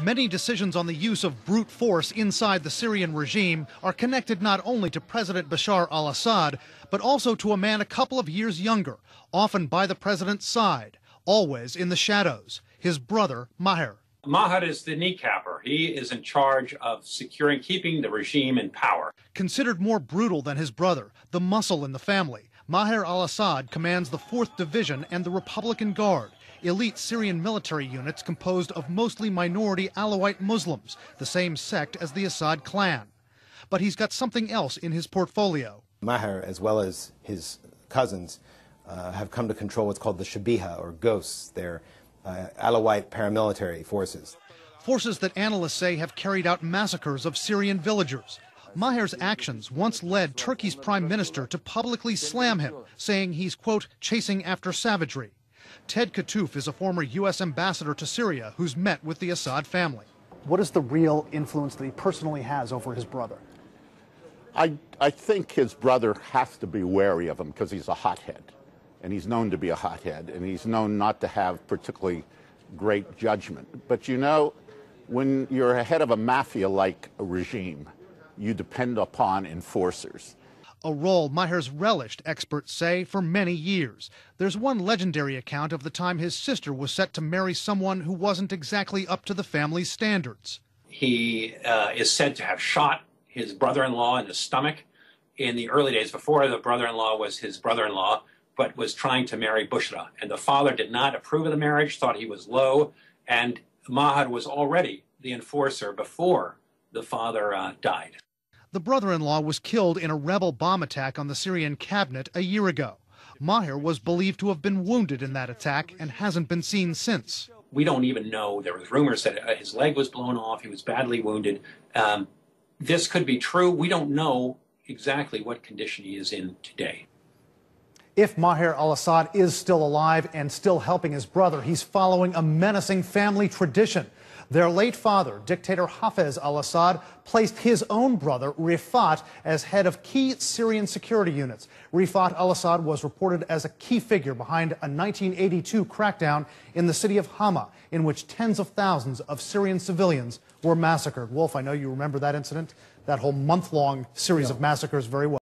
Many decisions on the use of brute force inside the Syrian regime are connected not only to President Bashar al-Assad, but also to a man a couple of years younger, often by the president's side, always in the shadows, his brother Maher. Maher is the kneecapper. He is in charge of keeping the regime in power. Considered more brutal than his brother, the muscle in the family, Maher al-Assad commands the 4th Division and the Republican Guard, elite Syrian military units composed of mostly minority Alawite Muslims, the same sect as the Assad clan. But he's got something else in his portfolio. Maher, as well as his cousins, have come to control what's called the Shabiha, or ghosts. They're Alawite paramilitary forces. Forces that analysts say have carried out massacres of Syrian villagers. Maher's actions once led Turkey's prime minister to publicly slam him, saying he's, quote, chasing after savagery. Ted Katouf is a former U.S. ambassador to Syria who's met with the Assad family. What is the real influence that he personally has over his brother? I think his brother has to be wary of him because he's a hothead. And he's known to be a hothead, and he's known not to have particularly great judgment. But you know, when you're ahead of a mafia-like regime, you depend upon enforcers. A role Maher's relished, experts say, for many years. There's one legendary account of the time his sister was set to marry someone who wasn't exactly up to the family's standards. He is said to have shot his brother-in-law in the stomach in the early days, before the brother-in-law was his brother-in-law, but was trying to marry Bashar. And the father did not approve of the marriage, thought he was low, and Maher was already the enforcer before the father died. The brother-in-law was killed in a rebel bomb attack on the Syrian cabinet a year ago. Maher was believed to have been wounded in that attack and hasn't been seen since. We don't even know. There was rumors that his leg was blown off. He was badly wounded. This could be true. We don't know exactly what condition he is in today. If Maher al-Assad is still alive and still helping his brother, he's following a menacing family tradition. Their late father, dictator Hafez al-Assad, placed his own brother, Rifat, as head of key Syrian security units. Rifat al-Assad was reported as a key figure behind a 1982 crackdown in the city of Hama, in which tens of thousands of Syrian civilians were massacred. Wolf, I know you remember that incident, that whole month-long series of massacres very well.